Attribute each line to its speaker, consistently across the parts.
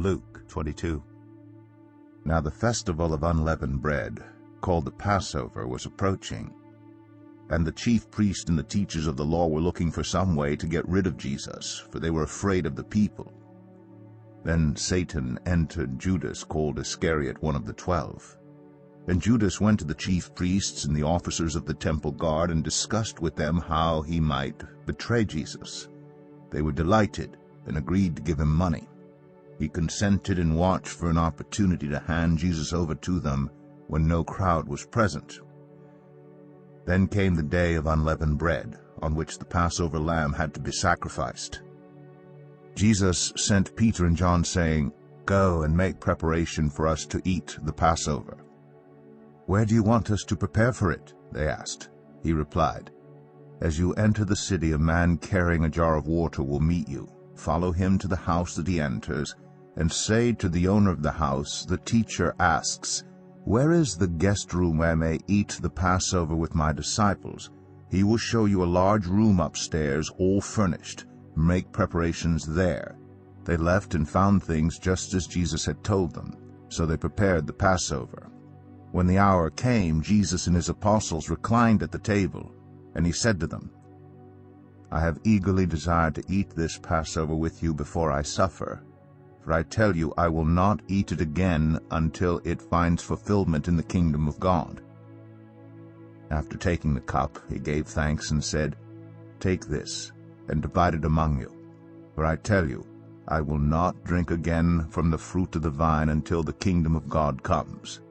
Speaker 1: Luke 22. Now the festival of Unleavened Bread, called the Passover, was approaching. And the chief priests and the teachers of the law were looking for some way to get rid of Jesus, for they were afraid of the people. Then Satan entered Judas, called Iscariot, one of the 12. And Judas went to the chief priests and the officers of the temple guard and discussed with them how he might betray Jesus. They were delighted and agreed to give him money. He consented and watched for an opportunity to hand Jesus over to them when no crowd was present. Then came the day of unleavened bread, on which the Passover lamb had to be sacrificed. Jesus sent Peter and John, saying, "Go and make preparation for us to eat the Passover." "Where do you want us to prepare for it?" they asked. He replied, "As you enter the city, a man carrying a jar of water will meet you. Follow him to the house that he enters, and say to the owner of the house, 'The teacher asks, where is the guest room where I may eat the Passover with my disciples?' He will show you a large room upstairs, all furnished. Make preparations there." They left and found things just as Jesus had told them, so they prepared the Passover. When the hour came, Jesus and his apostles reclined at the table, and he said to them, "I have eagerly desired to eat this Passover with you before I suffer. For I tell you, I will not eat it again until it finds fulfillment in the kingdom of God." After taking the cup, he gave thanks and said, "Take this, and divide it among you. For I tell you, I will not drink again from the fruit of the vine until the kingdom of God comes."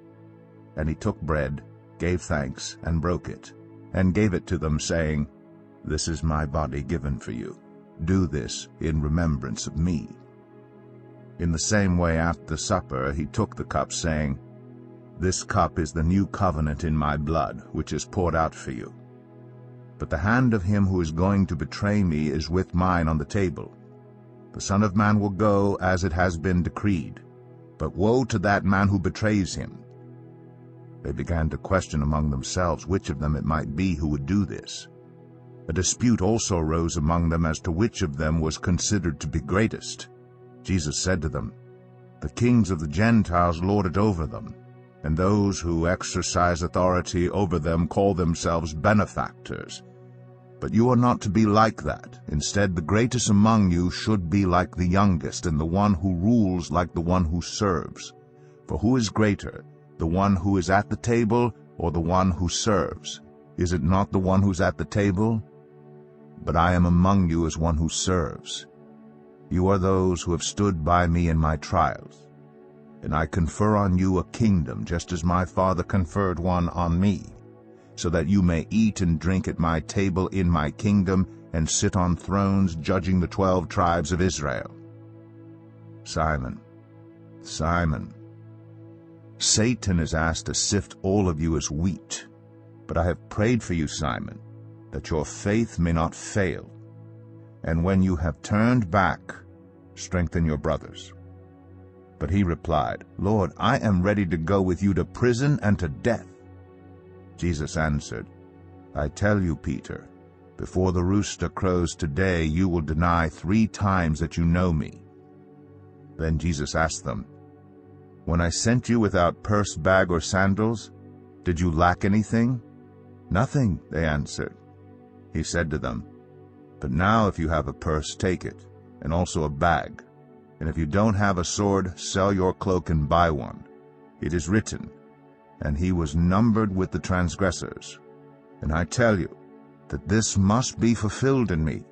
Speaker 1: And he took bread, gave thanks, and broke it, and gave it to them, saying, "This is my body given for you. Do this in remembrance of me." In the same way after supper he took the cup, saying, "This cup is the new covenant in my blood, which is poured out for you. But the hand of him who is going to betray me is with mine on the table. The Son of Man will go as it has been decreed, but woe to that man who betrays him." They began to question among themselves which of them it might be who would do this. A dispute also arose among them as to which of them was considered to be greatest. Jesus said to them, "The kings of the Gentiles lord it over them, and those who exercise authority over them call themselves benefactors. But you are not to be like that. Instead, the greatest among you should be like the youngest, and the one who rules like the one who serves. For who is greater, the one who is at the table or the one who serves? Is it not the one who's at the table? But I am among you as one who serves. You are those who have stood by me in my trials, and I confer on you a kingdom, just as my Father conferred one on me, so that you may eat and drink at my table in my kingdom, and sit on thrones judging the 12 tribes of Israel. Simon, Simon, Satan is asked to sift all of you as wheat, but I have prayed for you, Simon, that your faith may not fail. And when you have turned back, strengthen your brothers." But he replied, "Lord, I am ready to go with you to prison and to death." Jesus answered, "I tell you, Peter, before the rooster crows today, you will deny 3 times that you know me." Then Jesus asked them, "When I sent you without purse, bag, or sandals, did you lack anything?" "Nothing," they answered. He said to them, "But now if you have a purse, take it, and also a bag. And if you don't have a sword, sell your cloak and buy one. It is written, 'And he was numbered with the transgressors.' And I tell you that this must be fulfilled in me.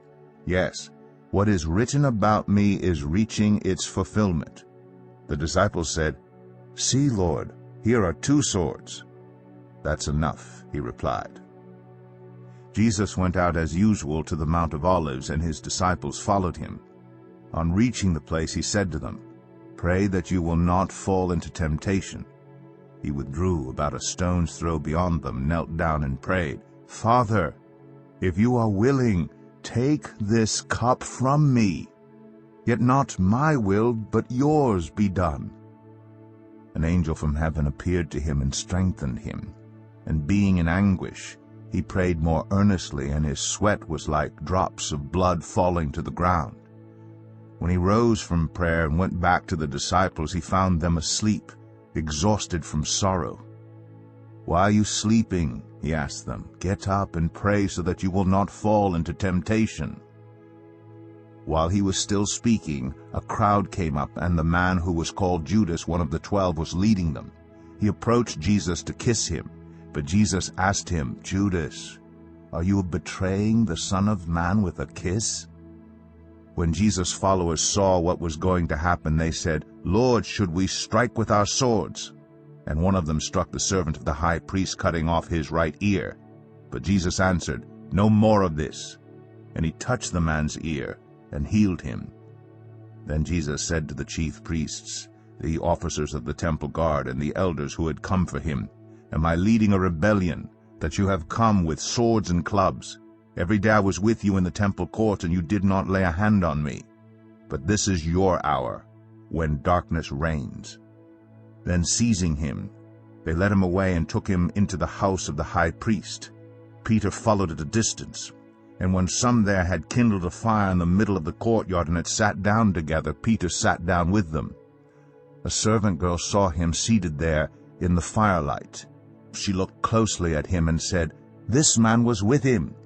Speaker 1: Yes, what is written about me is reaching its fulfillment." The disciples said, "See, Lord, here are 2 swords." "That's enough," he replied. Jesus went out as usual to the Mount of Olives, and his disciples followed him. On reaching the place, he said to them, "Pray that you will not fall into temptation." He withdrew about a stone's throw beyond them, knelt down and prayed, "Father, if you are willing, take this cup from me. Yet not my will, but yours be done." An angel from heaven appeared to him and strengthened him. And being in anguish, he prayed more earnestly, and his sweat was like drops of blood falling to the ground. When he rose from prayer and went back to the disciples, he found them asleep, exhausted from sorrow. "Why are you sleeping?" he asked them. "Get up and pray so that you will not fall into temptation." While he was still speaking, a crowd came up, and the man who was called Judas, one of the 12, was leading them. He approached Jesus to kiss him, but Jesus asked him, "Judas, are you betraying the Son of Man with a kiss?" When Jesus' followers saw what was going to happen, they said, "Lord, should we strike with our swords?" And one of them struck the servant of the high priest, cutting off his right ear. But Jesus answered, "No more of this." And he touched the man's ear and healed him. Then Jesus said to the chief priests, the officers of the temple guard, and the elders who had come for him, "Am I leading a rebellion, that you have come with swords and clubs? Every day I was with you in the temple court, and you did not lay a hand on me. But this is your hour, when darkness reigns." Then seizing him, they led him away and took him into the house of the high priest. Peter followed at a distance. And when some there had kindled a fire in the middle of the courtyard and had sat down together, Peter sat down with them. A servant girl saw him seated there in the firelight. She looked closely at him and said, "This man was with him."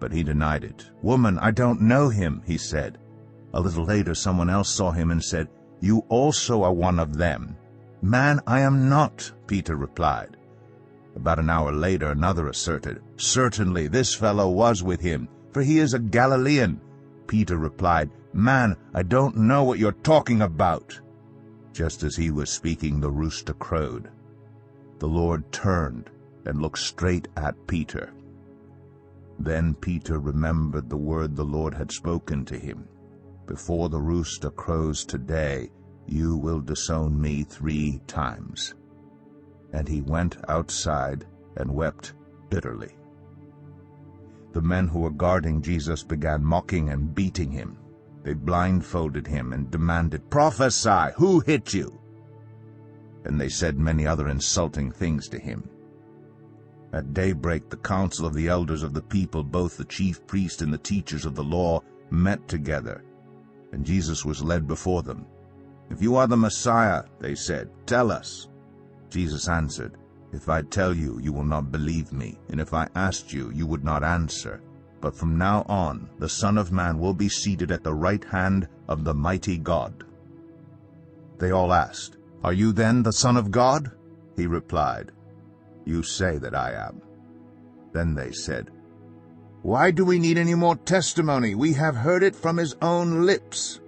Speaker 1: But he denied it. "Woman, I don't know him," he said. A little later someone else saw him and said, "You also are one of them." "Man, I am not," Peter replied. About an hour later another asserted, "Certainly this fellow was with him, for he is a Galilean." Peter replied, "Man, I don't know what you're talking about." Just as he was speaking, the rooster crowed. The Lord turned and looked straight at Peter. Then Peter remembered the word the Lord had spoken to him. "Before the rooster crows today, you will disown me 3 times." And he went outside and wept bitterly. The men who were guarding Jesus began mocking and beating him. They blindfolded him and demanded, "Prophesy, who hit you?" And they said many other insulting things to him. At daybreak the council of the elders of the people, both the chief priests and the teachers of the law, met together, and Jesus was led before them. "If you are the Messiah," they said, "tell us." Jesus answered, "If I tell you, you will not believe me, and if I asked you, you would not answer. But from now on, the Son of Man will be seated at the right hand of the mighty God." They all asked, "Are you then the Son of God?" He replied, "You say that I am." Then they said, "Why do we need any more testimony? We have heard it from his own lips."